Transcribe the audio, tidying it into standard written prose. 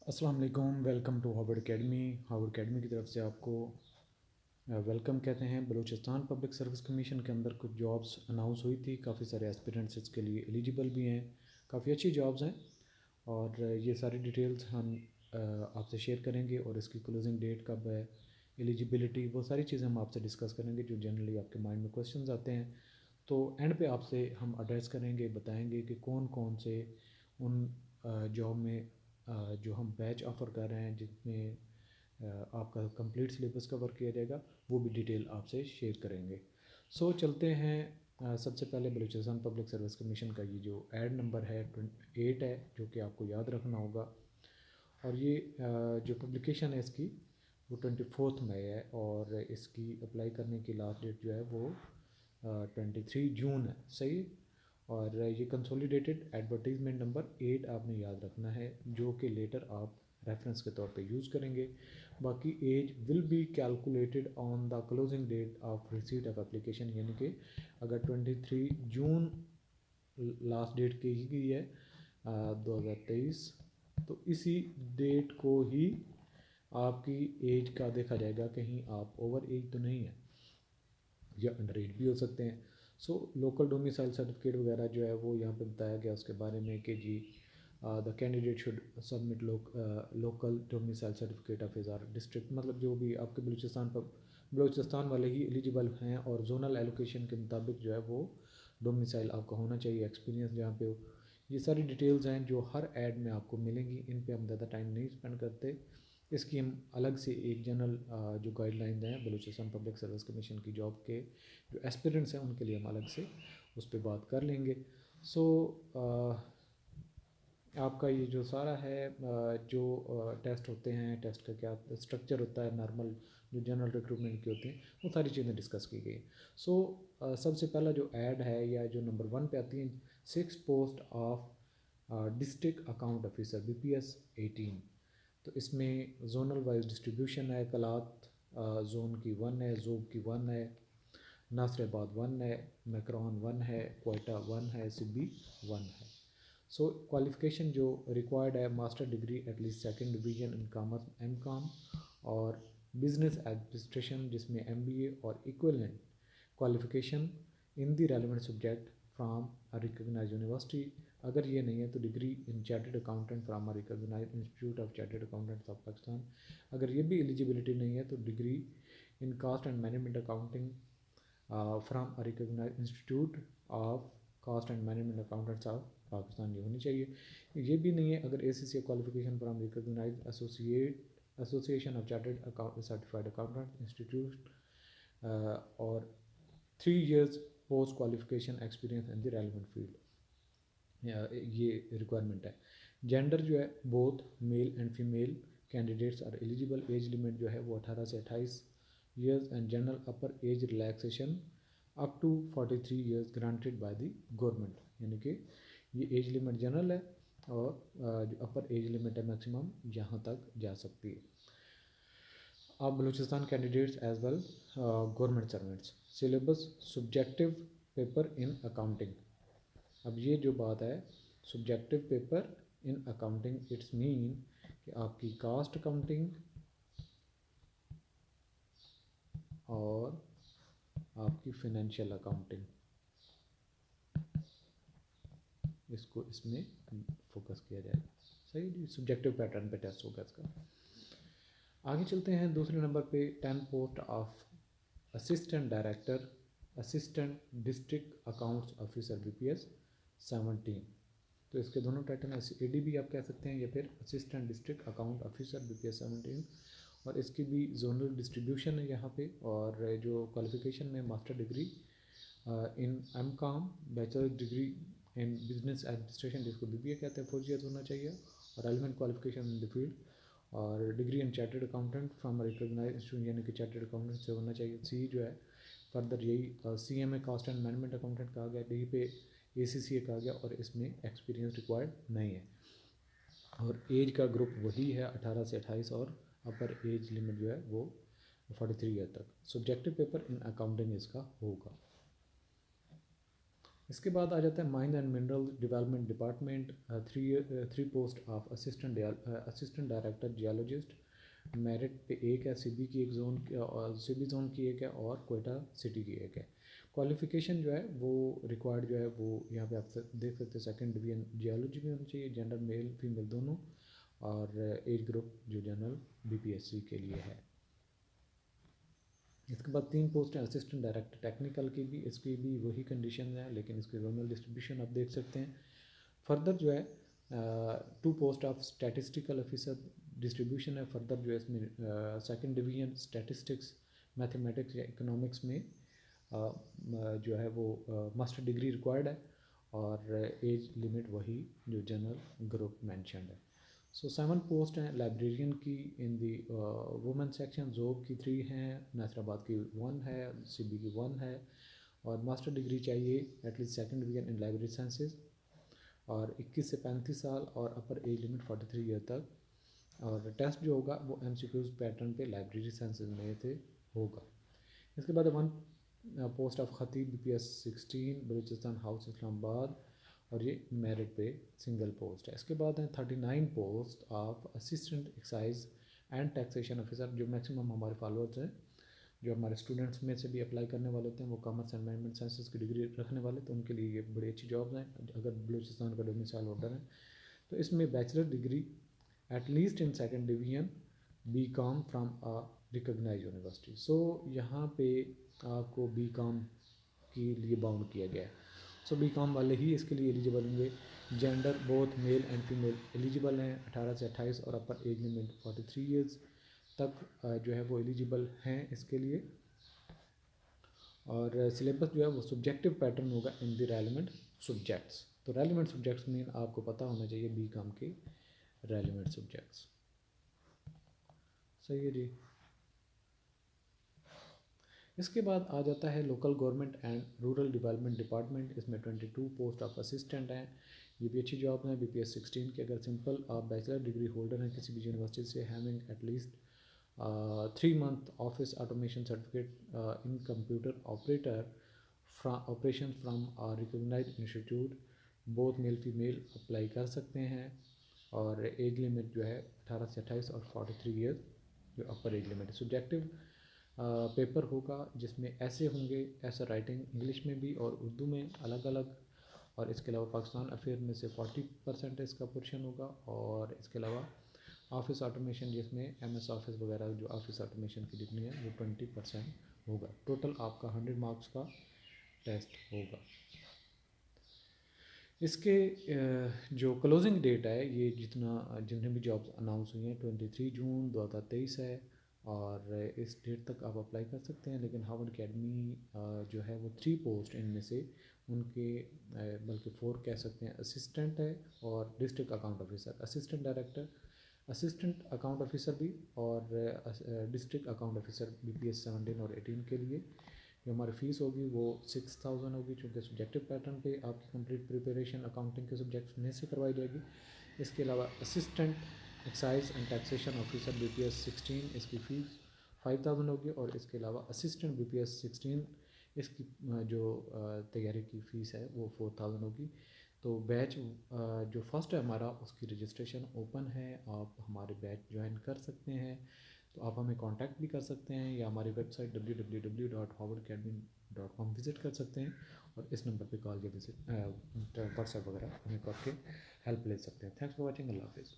अस्सलाम वालेकुम। Welcome to Harvard Academy. Harvard Academy की तरफ से आपको वेलकम कहते हैं। बलूचिस्तान पब्लिक सर्विस कमीशन के अंदर कुछ जॉब्स अनाउंस हुई थी, काफ़ी सारे एस्पिरेंट्स इसके लिए एलिजिबल भी हैं, काफ़ी अच्छी जॉब्स हैं और ये सारी डिटेल्स हम आपसे शेयर करेंगे और इसकी क्लोजिंग डेट कब है, एलिजिबिलिटी, वो सारी चीज़ें हम आपसे डिस्कस करेंगे जो जनरली आपके माइंड में क्वेश्चंस आते हैं। तो एंड पे आपसे हम एड्रेस करेंगे, बताएंगे कि कौन कौन से उन जॉब में जो हम बैच ऑफ़र कर रहे हैं जिसमें आपका कंप्लीट सिलेबस कवर किया जाएगा, वो भी डिटेल आपसे शेयर करेंगे। सो चलते हैं। सबसे पहले बलूचिस्तान पब्लिक सर्विस कमीशन का ये जो ऐड नंबर है 8 है, जो कि आपको याद रखना होगा। और ये जो पब्लिकेशन है इसकी वो 24 मई है और इसकी अप्लाई करने की लास्ट डेट जो है वो 23 जून है। सही है। और ये कंसोलिडेटेड एडवर्टीज़मेंट नंबर 8 आपने याद रखना है, जो कि लेटर आप रेफरेंस के तौर पे यूज़ करेंगे। बाकी age will be calculated on the closing date of receipt of application, यानी कि अगर 23 जून लास्ट डेट की ही गई है 2023, तो इसी डेट को ही आपकी एज का देखा जाएगा, कहीं आप ओवर एज तो नहीं है या अंडर एज भी हो सकते हैं। सो लोकल डोमिसाइल सर्टिफिकेट वगैरह जो है वो यहाँ पे बताया गया उसके बारे में कि जी the candidate should submit local domicile certificate of his or district, मतलब जो भी आपके बलूचिस्तान पर बलूचिस्तान वाले ही एलिजिबल हैं और जोनल एलोकेशन के मुताबिक जो है वो डोमिसाइल आपका होना चाहिए, एक्सपीरियंस जहाँ पे हो। ये सारी डिटेल्स हैं जो हर ऐड में आपको मिलेंगी, इन पे हम ज़्यादा टाइम नहीं स्पेंड करते। इसकी हम अलग से एक जनरल जो गाइडलाइंस हैं बलूचिस्तान पब्लिक सर्विस कमीशन की जॉब के जो एस्पिरेंट्स हैं उनके लिए हम अलग से उस पर बात कर लेंगे। सो आपका ये जो सारा है जो टेस्ट होते हैं, टेस्ट का क्या स्ट्रक्चर होता है, नॉर्मल जो जनरल रिक्रूटमेंट के होते हैं, वो सारी चीज़ें डिस्कस की गई। सो सबसे पहला जो ऐड है या जो नंबर 1 पे आती है, 6 post of district account officer BPS 18। तो इसमें जोनल वाइज डिस्ट्रीब्यूशन है, कलात जोन की 1 है, जोब की 1 है, नासराबाद 1 है, मैकरॉन 1 है, कोयटा 1 है, सिब्बी 1 है। सो क्वालिफ़िकेशन जो रिक्वायर्ड है, master degree at least second division in commerce MCOM और बिजनेस एडमिनिस्ट्रेशन जिसमें MBA और equivalent qualification in the relevant subject from a recognised university. अगर ये नहीं है तो degree in chartered accountant from a recognised institute of chartered accountants of Pakistan. अगर ये भी एलिजिबिलिटी नहीं है तो degree in cost and management accounting from a recognised institute of cast and management accountants of Pakistan ये होनी चाहिए। ये भी नहीं है अगर ACCA qualification from recognised association of chartered account certified accountant institute और 3 years post qualification experience in the relevant field, ये रिक्वायरमेंट है। जेंडर जो है both male and female candidates are eligible. Age limit जो है वो 18 से 28 years and general upper age relaxation up to 43 years granted by the government, यानी कि ये एज लिमिट जनरल है और जो अपर एज लिमिट है मैक्सिमम यहाँ तक जा सकती है। अब Balochistan candidates as well government servants. Syllabus subjective paper in accounting. अब ये जो बात है subjective paper in accounting, it's mean कि आपकी कास्ट अकाउंटिंग और आपकी फाइनेंशियल अकाउंटिंग, इसको इसमें फोकस किया जाएगा। सही जी, सब्जेक्टिव पैटर्न पे टेस्ट होगा इसका। आगे चलते हैं दूसरे नंबर पे 10 post of assistant director assistant district accounts officer BPS 17। तो इसके दोनों टाइटल हैं, ADB आप कह सकते हैं या फिर assistant district account officer BPS 17। और इसकी भी जोनल डिस्ट्रीब्यूशन है यहाँ पे। और जो क्वालिफिकेशन में master degree in MCOM, bachelor degree in business administration जिसको BBA कहते हैं 4 years होना चाहिए और relevant qualification in the field, और degree in chartered accountant from recognised institute यानी कि चार्टर्ड अकाउंटेंट से होना चाहिए। सी जो है फर्दर यही CMA cost and management accountant कहा गया, डी पे ACCA कहा गया और इसमें एक्सपीरियंस रिक्वायर्ड नहीं है। और एज का ग्रुप वही है 18 से 28 और अपर एज लिमिट जो है वो 43 ईयर तक। सब्जेक्टिव पेपर इन अकाउंटिंग इसका होगा। इसके बाद आ जाता है mine and mineral development department, three post of assistant director geologist. Merit पे एक है, सीबी की एक जोन, सीबी जोन की एक है और कोयटा सिटी की एक है। क्वालिफिकेशन जो है वो रिक्वायर्ड जो है वो यहाँ पे आप देख सकते हैं, सेकंड डिवीजन जियोलॉजी में होनी चाहिए, जेंडर मेल फीमेल दोनों, और एज ग्रुप जो जनरल बीपीएससी के लिए है। इसके बाद 3 पोस्ट हैं असिस्टेंट डायरेक्टर टेक्निकल की भी, इसकी भी वही कंडीशन है, लेकिन इसकी जोनल डिस्ट्रीब्यूशन आप देख सकते हैं। फर्दर जो है 2 post of statistical officer distribution है। फर्दर जो है इसमें सेकंड डिवीजन स्टैटिस्टिक्स मैथमेटिक्स या इकोनॉमिक्स में जो है वो मास्टर डिग्री रिक्वायर्ड है, और एज लिमिट वही जो जनरल ग्रुप मैंशनड है। सो 7 पोस्ट हैं लाइब्रेरियन की इन दी वुमेन सेक्शन, जोब की 3 हैं, नासिराबाद की 1 है, सीबी की 1 है, और मास्टर डिग्री चाहिए एटलीस्ट सेकंड डिवीजन इन लाइब्रेरी साइंसेज, और 21 से 35 साल, और अपर एज लिमिट 43 ईयर तक। और टेस्ट जो होगा वो एमसीक्यूज पैटर्न पे लाइब्रेरी साइंसेज में से होगा। इसके बाद 1 post of Khatib BPS 16 Balochistan house Islamabad, और ये मेरिट पे सिंगल पोस्ट है। इसके बाद हैं 39 post of assistant excise and taxation officer, जो मैक्सिमम हमारे फॉलोअर्स हैं, जो हमारे स्टूडेंट्स में से भी अप्लाई करने वाले होते हैं, वो कॉमर्स एंड मैनेजमेंट साइंसेस की डिग्री रखने वाले, तो उनके लिए ये बड़ी अच्छी जॉब्स हैं अगर बलूचिस्तान का डोमिसाइल होल्डर है। तो इसमें bachelor degree at least in second division B com from a recognise university. So यहाँ पे आपको बी कॉम के लिए बाउंड किया गया है। सो बी कॉम वाले ही इसके लिए एलिजिबल होंगे। Gender both male and female eligible हैं, 18 से 28, और अपर एज लिमिट 43 ईयर्स तक जो है वो एलिजिबल हैं इसके लिए। और सिलेबस जो है वो सब्जेक्टिव पैटर्न होगा इन द रेलिवेंट सब्जेक्ट्स। तो रेलिवेंट सब्जेक्ट्स मीन आपको पता होना चाहिए बी कॉम के रेलिवेंट सब्जेक्ट्स। सही है जी। इसके बाद आ जाता है local government and rural development department, इसमें 22 पोस्ट ऑफ असिस्टेंट हैं। ये भी अच्छी जॉब है बीपीएस 16 के। अगर सिंपल आप बैचलर डिग्री होल्डर हैं किसी भी यूनिवर्सिटी से, having at least 3 month office automation certificate in computer operator operation from recognise institute, both male female apply कर सकते हैं। और एज लिमिट जो है 18 से 28 और 43 ईयर जो अपर एज लिमिट है। सब्जेक्टिव पेपर होगा जिसमें ऐसे होंगे, ऐसा राइटिंग इंग्लिश में भी और उर्दू में अलग अलग, और इसके अलावा पाकिस्तान अफेयर में से 40% इसका पोर्शन होगा, और इसके अलावा ऑफिस ऑटोमेशन जिसमें एमएस ऑफिस वगैरह जो ऑफिस ऑटोमेशन की डिग्री है वो 20% होगा। टोटल आपका 100 मार्क्स का टेस्ट होगा। इसके जो क्लोजिंग डेट है, ये जितने भी जॉब्स अनाउंस हुई हैं 23 जून 2023 है, और इस डेट तक आप अप्लाई कर सकते हैं। लेकिन हार्वर्ड अकेडमी जो है वो 3 पोस्ट इनमें से उनके बल्कि 4 कह सकते हैं, असिस्टेंट है और district account officer, assistant director, assistant account officer भी, और डिस्ट्रिक्ट अकाउंट ऑफिसर बीपीएस 17 और 18 के लिए। जो हमारी फ़ीस होगी वो 6000 होगी, चूँकि सब्जेक्टिव पैटर्न पे आपकी कंप्लीट प्रिपरेशन अकाउंटिंग के सब्जेक्ट्स में से करवाई जाएगी। इसके अलावा assistant excise and taxation officer BPS 16, इसकी फ़ीस 5000 होगी, और इसके अलावा असिस्टेंट बीपीएस 16 इसकी जो तैयारी की फ़ीस है वो 4000 होगी। तो बैच जो फर्स्ट है हमारा उसकी रजिस्ट्रेशन ओपन है, आप हमारे बैच ज्वाइन कर सकते हैं। तो आप हमें कांटेक्ट भी कर सकते हैं, या हमारी वेबसाइट www.howardacademy.com विज़िट कर सकते हैं, और इस नंबर पे कॉल या विजिट व्हाट्सएप वगैरह हमें करके हेल्प ले सकते हैं। Thanks for watching. अल्लाह हाफिज़।